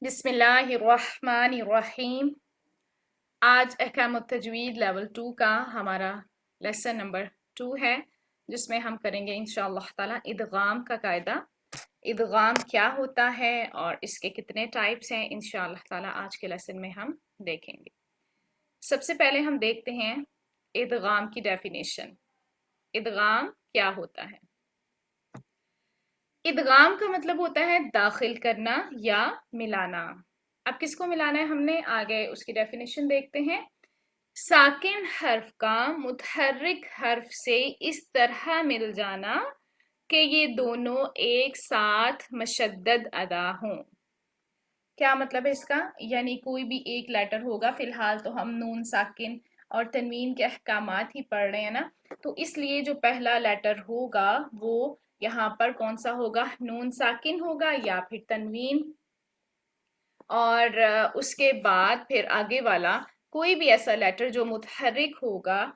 बिस्मिल्लाहिर्रहमानिर्रहीम। आज अहकाम तजवीद लेवल 2 का हमारा लेसन नंबर 2 है, जिसमें हम करेंगे इंशाअल्लाह ताला इदगाम का कायदा। इदगाम क्या होता है और इसके कितने टाइप्स हैं, इंशाअल्लाह ताला आज के लेसन में हम देखेंगे। सबसे पहले हम देखते हैं इदगाम की डेफिनेशन। इदगाम क्या होता है? इदगाम का मतलब होता है दाखिल करना या मिलाना। अब किसको मिलाना है हमने आगे उसकी डेफिनेशन देखते हैं। साकिन हर्फ का मुतहर्रिक हर्फ से इस तरह मिल जाना कि ये दोनों एक साथ मशद्दद अदा हों। क्या मतलब है इसका? यानी कोई भी एक लेटर होगा, फिलहाल तो हम नून साकिन और तनवीन के अहकामात ही पढ़ रहे हैं ना, तो इसलिए जो पहला लेटर होगा वो यहाँ पर कौन सा होगा? नून साकिन होगा या फिर तनवीन। और उसके बाद फिर आगे वाला कोई भी ऐसा लेटर जो मुतहर्रिक होगा,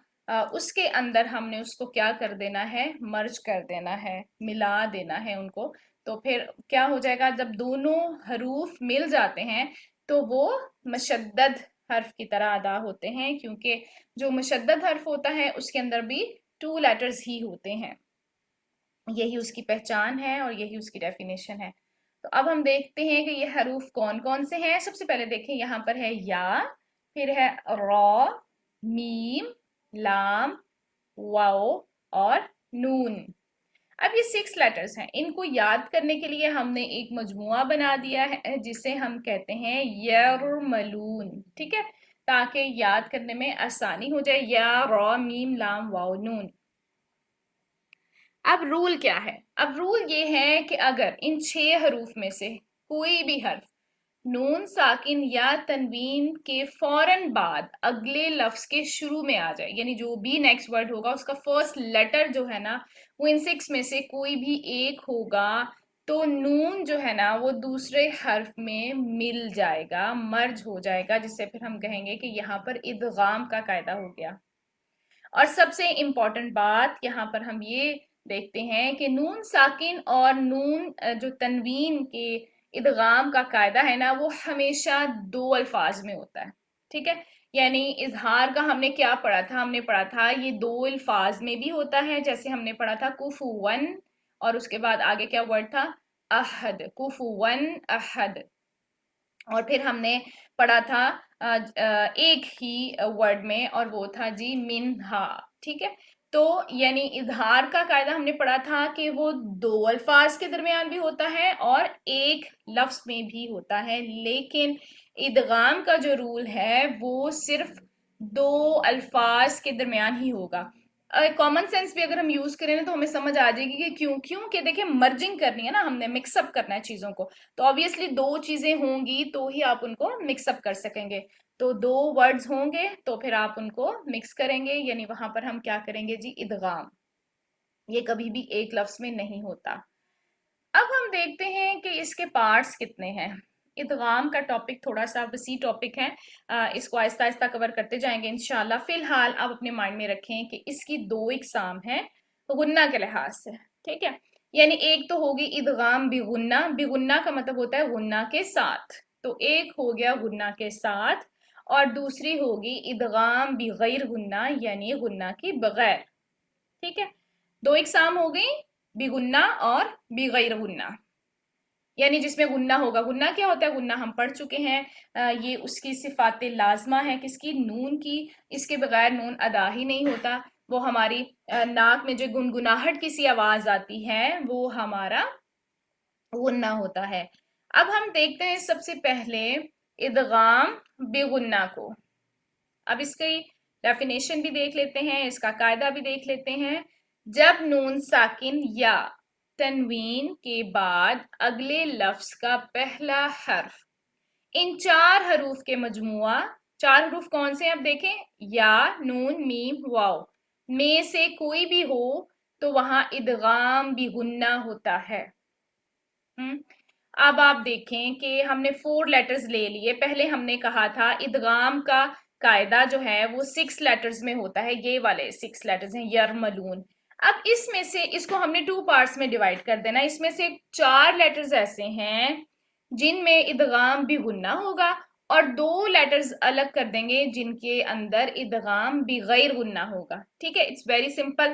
उसके अंदर हमने उसको क्या कर देना है? मर्ज कर देना है, मिला देना है उनको। तो फिर क्या हो जाएगा? जब दोनों हरूफ मिल जाते हैं तो वो मशद्दद हर्फ की तरह अदा होते हैं, क्योंकि जो मशद्दद हर्फ होता है उसके अंदर भी 2 लेटर्स ही होते हैं। यही उसकी पहचान है और यही उसकी डेफिनेशन है। तो अब हम देखते हैं कि ये हरूफ कौन कौन से हैं। सबसे पहले देखें, यहाँ पर है या, फिर है रॉ, मीम, लाम, वाओ और नून। अब ये 6 लेटर्स हैं। इनको याद करने के लिए हमने एक मजमुआ बना दिया है जिसे हम कहते हैं यरमलून, ठीक है, ताकि याद करने में आसानी हो जाए। या, रॉ, मीम, लाम, वाओ, नून। अब रूल क्या है? अब रूल ये है कि अगर इन 6 हरूफ में से कोई भी हर्फ नून साकिन या तनवीन के फौरन बाद अगले लफ्ज के शुरू में आ जाए, यानी जो भी नेक्स्ट वर्ड होगा उसका फर्स्ट लेटर जो है ना वो इन 6 में से कोई भी एक होगा, तो नून जो है ना वो दूसरे हर्फ में मिल जाएगा, मर्ज हो जाएगा, जिससे फिर हम कहेंगे कि यहाँ पर इदगाम का कायदा हो गया। और सबसे इम्पॉर्टेंट बात यहाँ पर हम ये देखते हैं कि नून साकिन और नून जो तनवीन के इदगाम का कायदा है ना वो हमेशा 2 अल्फाज में होता है, ठीक है। यानी इजहार का हमने क्या पढ़ा था? हमने पढ़ा था ये 2 अल्फाज में भी होता है, जैसे हमने पढ़ा था कुफुवन, और उसके बाद आगे क्या वर्ड था? अहद, कुफुवन अहद। और फिर हमने पढ़ा था एक ही वर्ड में, और वो था जी मिन्हा, ठीक है। तो यानी इजहार का कायदा हमने पढ़ा था कि वो 2 अल्फाज के दरमियान भी होता है और एक लफ्ज में भी होता है, लेकिन इदगाम का जो रूल है वो सिर्फ 2 अल्फाज के दरमियान ही होगा। कॉमन सेंस भी अगर हम यूज करें ना तो हमें समझ आ जाएगी कि क्यों कि देखिए मर्जिंग करनी है ना, हमने मिक्सअप करना है चीजों को, तो ऑब्वियसली 2 चीजें होंगी तो ही आप उनको मिक्सअप कर सकेंगे। तो 2 वर्ड्स होंगे तो फिर आप उनको मिक्स करेंगे, यानी वहां पर हम क्या करेंगे जी? इदगाम। ये कभी भी एक लफ्ज में नहीं होता। अब हम देखते हैं कि इसके पार्ट्स कितने हैं। इदगाम का टॉपिक थोड़ा सा वसी टॉपिक है, इसको आहिस्ता आहिस्ता कवर करते जाएंगे इंशाल्लाह। फिलहाल आप अपने माइंड में रखें कि इसकी 2 इकसाम हैं गुन्ना के लिहाज से, ठीक है। यानी एक तो होगी इदगाम बिगुन्ना। बिगुन्ना का मतलब होता है गुन्ना के साथ, तो एक हो गया गुन्ना के साथ, और दूसरी होगी इदगाम बिगैर गुन्ना, यानी गुन्ना की बगैर, ठीक है। 2 इकसाम हो गई, बिगुन्ना और बिगैर गुन्ना, यानी जिसमें गुन्ना होगा। गुन्ना क्या होता है? गुन्ना हम पढ़ चुके हैं, ये उसकी सिफात लाजमा है, किसकी? नून की। इसके बगैर नून अदा ही नहीं होता। वो हमारी नाक में जो गुनगुनाहट की सी आवाज आती है वो हमारा गुन्ना होता है। अब हम देखते हैं सबसे पहले इदगाम बेगुन्ना को। अब इसकी डेफिनेशन भी देख लेते हैं, इसका कायदा भी देख लेते हैं। जब नून साकिन या तनवीन के बाद अगले लफ्ज का पहला हर्फ इन 4 हरूफ के मजमुआ, 4 हरूफ कौन से हैं? अब देखें, या, नून, मीम, वाओ में से कोई भी हो तो वहां इदगाम भी गुन्ना होता है। अब आप देखें कि हमने 4 लेटर्स ले लिए। पहले हमने कहा था इदगाम का कायदा जो है वो 6 लेटर्स में होता है, ये वाले 6 लेटर्स हैं यरमलून। अब इसमें से इसको हमने 2 पार्ट्स में डिवाइड कर देना। इसमें से 4 लेटर्स ऐसे हैं جن میں ادغام بھی غنہ ہوگا، اور 2 لیٹرز الگ کر دیں گے جن کے اندر ادغام بھی غیر غنہ ہوگا. ٹھیک ہے، اٹس ویری سمپل.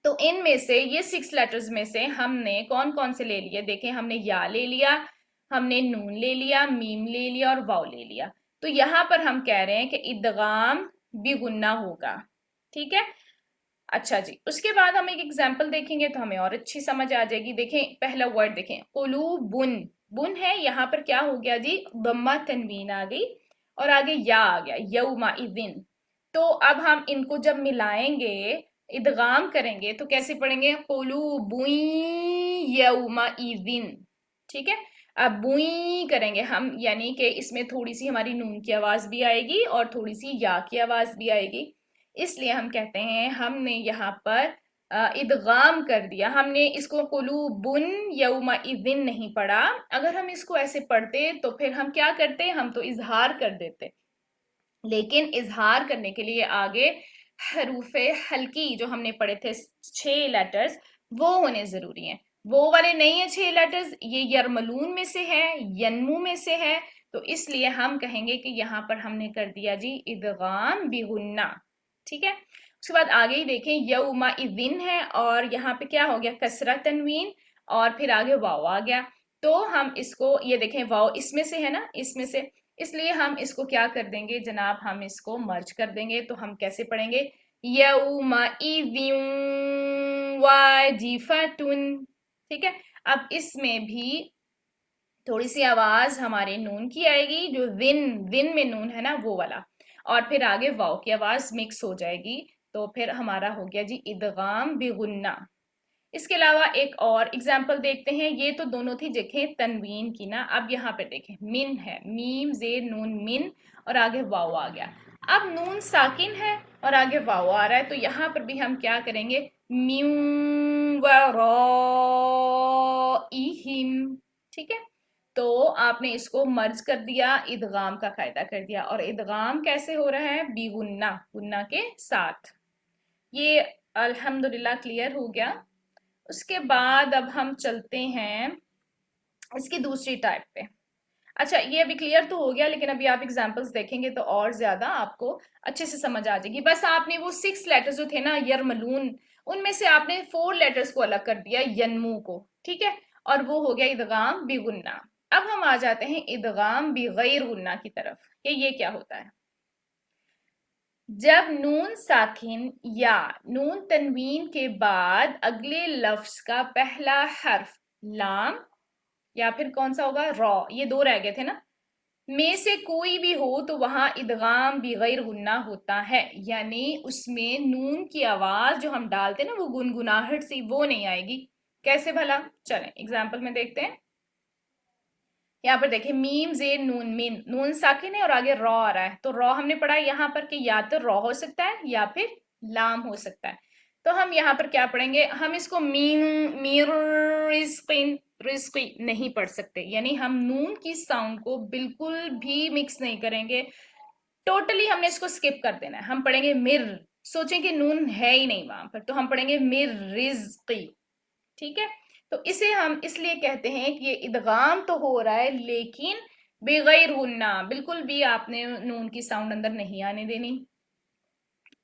تو ان میں سے یہ 6 لیٹرز میں سے ہم نے کون کون سے لے لیے؟ دیکھیں، ہم نے یا لے لیا، ہم نے نون لے لیا، میم لے لیا اور واو لے لیا. تو یہاں پر ہم کہہ رہے ہیں کہ ادغام بھی غنہ ہوگا. ٹھیک ہے، اچھا جی. اس کے بعد ہم ایک ایگزامپل دیکھیں گے تو ہمیں اور اچھی سمجھ آ جائے گی. دیکھیں پہلا ورڈ دیکھیں، قلوبن. بن ہے، یہاں پر کیا ہو گیا جی؟ ضمہ تنوین آ گئی اور آگے یا آ گیا، یومئذ. تو اب ہم ان کو جب ملائیں گے، ادغام کریں گے تو کیسے پڑھیں گے؟ قلوب یومئذ. ٹھیک ہے، اب بوئیں کریں گے ہم، یعنی کہ اس میں تھوڑی سی ہماری نون کی آواز بھی آئے گی اور تھوڑی سی یا کی آواز بھی آئے گی. اس لیے ہم کہتے ہیں ہم نے یہاں پر ادغام کر دیا. ہم نے اس کو قلوبن یومئذ نہیں پڑھا. اگر ہم اس کو ایسے پڑھتے تو پھر ہم کیا کرتے؟ ہم تو اظہار کر دیتے. لیکن اظہار کرنے کے لیے آگے حروف حلقی جو ہم نے پڑھے تھے 6 لیٹرز، وہ ہونے ضروری ہیں. وہ والے نہیں ہیں 6 لیٹرز، یہ یرملون میں سے ہے، ینمو میں سے ہے. تو اس لیے ہم کہیں گے کہ یہاں پر ہم نے کر دیا جی ادغام بغنہ. ٹھیک ہے، اس کے بعد آگے ہی دیکھیں یومئذ ہے اور یہاں پہ کیا ہو گیا؟ کسرہ تنوین اور پھر آگے واو آ گیا. تو ہم اس کو، یہ دیکھیں واو اس میں سے ہے نا، اس میں سے، اس لیے ہم اس کو کیا کر دیں گے جناب؟ ہم اس کو مرج کر دیں گے. تو ہم کیسے پڑھیں گے؟ یومئذ واجفتن. ٹھیک ہے، اب اس میں بھی تھوڑی سی آواز ہمارے نون کی آئے گی، جو ون میں نون ہے نا وہ والا، اور پھر آگے واو کی آواز مکس ہو جائے گی. تو پھر ہمارا ہو گیا جی ادغام بغنہ. اس کے علاوہ ایک اور اگزامپل دیکھتے ہیں. یہ تو دونوں تھی دیکھیں تنوین کی نا. اب یہاں پہ دیکھیں من ہے، میم زیر نون من اور آگے واو آ گیا. اب نون ساکن ہے اور آگے واو آ رہا ہے، تو یہاں پر بھی ہم کیا کریں گے؟ من ورائہم. ٹھیک ہے، تو آپ نے اس کو مرج کر دیا، ادغام کا قاعدہ کر دیا. اور ادغام کیسے ہو رہا ہے؟ بغنہ، غنہ کے ساتھ. یہ الحمدللہ کلیئر ہو گیا. اس کے بعد اب ہم چلتے ہیں اس کی دوسری ٹائپ پہ. اچھا، یہ ابھی کلیئر تو ہو گیا، لیکن ابھی آپ ایگزامپلس دیکھیں گے تو اور زیادہ آپ کو اچھے سے سمجھ آ جائے گی. بس آپ نے وہ 6 لیٹرز جو تھے نا یرملون، ان میں سے آپ نے 4 لیٹرز کو الگ کر دیا، ینمو کو. ٹھیک ہے، اور وہ ہو گیا ادغام بغنہ. اب ہم آ جاتے ہیں ادغام بغیر غنہ کی طرف. یہ کیا ہوتا ہے؟ جب نون ساکن یا نون تنوین کے بعد اگلے لفظ کا پہلا حرف لام یا پھر کون سا ہوگا؟ را، یہ 2 رہ گئے تھے نا، میں سے کوئی بھی ہو تو وہاں ادغام بغیر غنہ ہوتا ہے. یعنی اس میں نون کی آواز جو ہم ڈالتے ہیں نا، وہ گنگناہٹ سی وہ نہیں آئے گی. کیسے بھلا؟ چلیں ایگزامپل میں دیکھتے ہیں. یہاں پر دیکھیں میم زیر نون من، نون ساکن ہے اور آگے را آ رہا ہے. تو را ہم نے پڑھا یہاں پر کہ یا تو را ہو سکتا ہے یا پھر لام ہو سکتا ہے. تو ہم یہاں پر کیا پڑھیں گے؟ ہم اس کو میر رزقین، رزقی نہیں پڑھ سکتے. یعنی ہم نون کی ساؤنڈ کو بالکل بھی مکس نہیں کریں گے، ٹوٹلی ہم نے اس کو سکپ کر دینا ہے. ہم پڑھیں گے مر، سوچیں کہ نون ہے ہی نہیں وہاں پر، تو ہم پڑھیں گے مر رزقی. ٹھیک ہے، تو اسے ہم اس لیے کہتے ہیں کہ یہ ادغام تو ہو رہا ہے لیکن بغیر غنہ، بالکل بھی آپ نے نون کی ساؤنڈ اندر نہیں آنے دینی.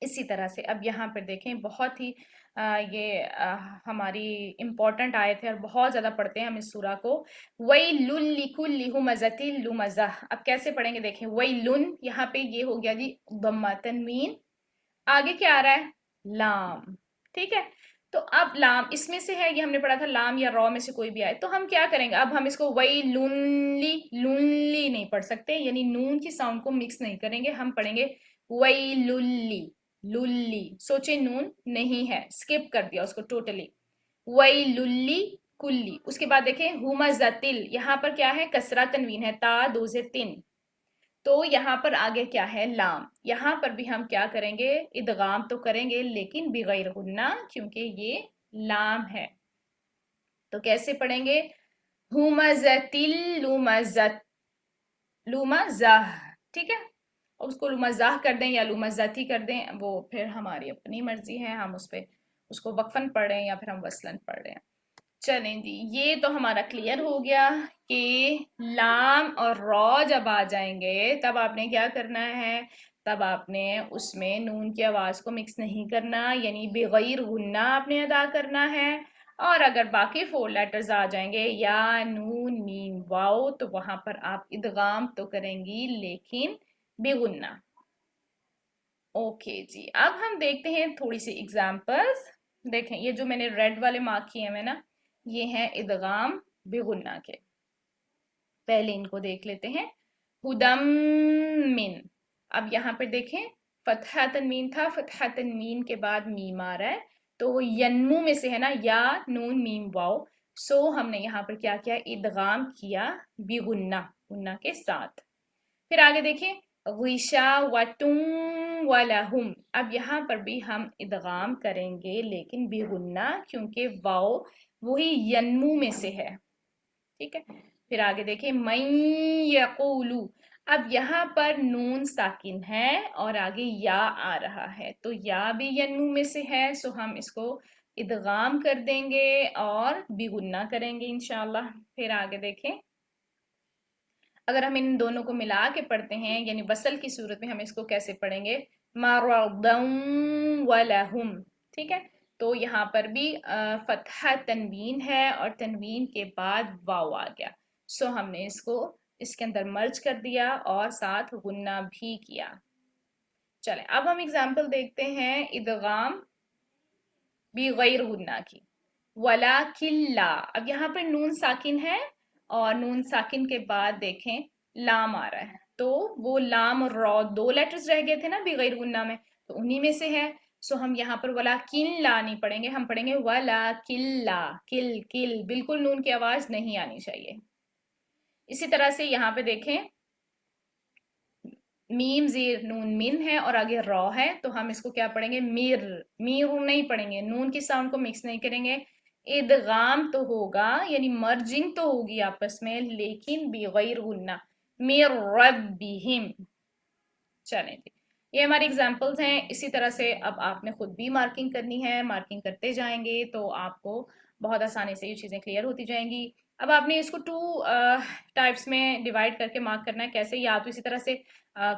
اسی طرح سے اب یہاں پر دیکھیں، بہت ہی یہ ہماری امپورٹنٹ آئے تھے اور بہت زیادہ پڑھتے ہیں ہم اس سورہ کو. وَيْلٌ لِكُلِّ هُمَزَةٍ لُمَزَةٍ. اب کیسے پڑھیں گے؟ دیکھیں وَيْلٌ، یہاں پہ یہ ہو گیا جی ضمہ تنوین، آگے کیا آ رہا ہے؟ لام. ٹھیک ہے، تو اب لام اس میں سے ہے، یہ ہم نے پڑھا تھا لام یا را میں سے کوئی بھی آئے. تو ہم کیا کریں گے؟ اب ہم اس کو وَيْلٌ لُنْلی نہیں پڑھ سکتے، یعنی نون کی ساؤنڈ کو مکس نہیں کریں گے. ہم پڑھیں گے وَيْلُ لُلی. سوچیں نون نہیں ہے، سکپ کر دیا اس کو ٹوٹلی. وَيْلُ کلی. اس کے بعد دیکھیں ہُمَزَةٍ، یہاں پر کیا ہے؟ کسرہ تنوین ہے، تا 2 زیر 3. تو یہاں پر آگے کیا ہے؟ لام. یہاں پر بھی ہم کیا کریں گے؟ ادغام تو کریں گے لیکن بغیر غنہ، کیونکہ یہ لام ہے. تو کیسے پڑھیں گے؟ ہُمَزَةٍ لُمَزَةٍ. ٹھیک ہے، اس کو لمزاح کر دیں یا لمزاتی کر دیں، وہ پھر ہماری اپنی مرضی ہے، ہم اس پہ اس کو وقفاً پڑھ رہے ہیں یا پھر ہم وصلاً پڑھ رہے ہیں. चलें जी, ये तो हमारा क्लियर हो गया कि लाम और रॉ जब आ जाएंगे तब आपने क्या करना है, तब आपने उसमें नून की आवाज़ को मिक्स नहीं करना, यानी बेगैर गुन्ना आपने अदा करना है। और अगर बाकी 4 लेटर्स आ जाएंगे या नून मीम वाओ, तो वहां पर आप इदगाम तो करेंगी लेकिन बेगुन्ना। ओके जी, अब हम देखते हैं थोड़ी सी एग्जांपल्स। देखें, ये जो मैंने रेड वाले मार्क किए हैं ना, ये हैं इदगाम बेगुन्ना के। पहले इनको देख लेते हैं। हुदम मिन। अब यहाँ पर देखें, फतहा तनवीन था, फतहा तनवीन के बाद मीम आ रहा है, तो वो यन्मू में से है ना, या नून मीम वाओ। सो हमने यहाँ पर क्या किया, इदगाम किया बेगुन्ना, गुन्ना के साथ। फिर आगे देखिए, गिशा वटुम वलहुम। अब यहाँ पर भी हम इदगाम करेंगे लेकिन बेगुन्ना, क्योंकि वाओ वही यन्मू में से है। ठीक है, फिर आगे देखिए, मैं यकूलू। अब यहाँ पर नून साकिन है और आगे या आ रहा है, तो या भी यन्मू में से है, सो हम इसको इदगाम कर देंगे और बेगुन्ना करेंगे इंशाल्लाह। फिर आगे देखें, अगर हम इन दोनों को मिला के पढ़ते हैं, यानी वसल की सूरत में हम इसको कैसे पढ़ेंगे, मरदम वलहुम। ठीक है, तो यहाँ पर भी फतहा तनवीन है और तनवीन के बाद वाव आ गया, सो हमने इसको इसके अंदर मर्ज कर दिया और साथ गुन्ना भी किया। चलें, अब हम एग्जाम्पल देखते हैं इदगाम बिगैर गुन्ना की। वला किल्ला। अब यहाँ पर नून साकिन है और नून साकिन के बाद देखें लाम आ रहा है, तो वो लाम और रॉ 2 लेटर्स रह गए थे ना बिगैर गुन्ना में, तो उन्हीं में से है। सो हम यहाँ पर वला किल्ला नहीं पढ़ेंगे, हम पढ़ेंगे वला किल्ला, किल किल, बिल्कुल नून की आवाज नहीं आनी चाहिए। इसी तरह से यहाँ पे देखें, मीम जीर नून मिन है और आगे रॉ है, तो हम इसको क्या पढ़ेंगे, मीर, मीर नहीं पढ़ेंगे, नून की साउंड को मिक्स नहीं करेंगे। इदगाम तो होगा, यानी मर्जिंग तो होगी आपस में, लेकिन बिगैर गुन्ना, मिर रब्बिहिम। चलें जी, ये हमारी एग्जांपल्स हैं। इसी तरह से अब आपने खुद भी मार्किंग करनी है, मार्किंग करते जाएंगे तो आपको बहुत आसानी से ये चीज़ें क्लियर होती जाएंगी। अब आपने इसको 2 टाइप्स में डिवाइड करके मार्क करना है। कैसे, या तो इसी तरह से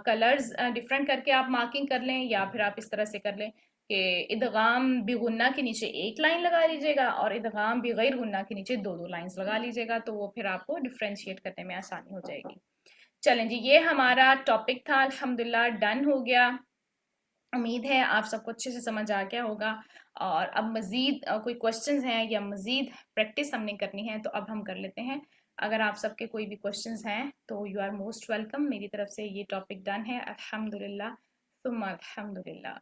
कलर्स डिफरेंट करके आप मार्किंग कर लें, या फिर आप इस तरह से कर लें कि इदगाम बिगुन्ना के नीचे 1 लाइन लगा लीजिएगा और इदगाम बिगैर गुन्ना के नीचे 2-2 लाइंस लगा लीजिएगा, तो वो फिर आपको डिफ्रेंशिएट करने में आसानी हो जाएगी। चलें जी, ये हमारा टॉपिक था, अल्हम्दुलिल्लाह डन हो गया। उम्मीद है आप सबको अच्छे से समझ आ गया होगा। और अब मज़ीद कोई क्वेश्चंस हैं या मज़ीद प्रैक्टिस हमने करनी है, तो अब हम कर लेते हैं। अगर आप सबके कोई भी क्वेश्चंस हैं तो यू आर मोस्ट वेलकम। मेरी तरफ से ये टॉपिक डन है, अल्हम्दुलिल्लाह सुम्मा अल्हम्दुलिल्लाह।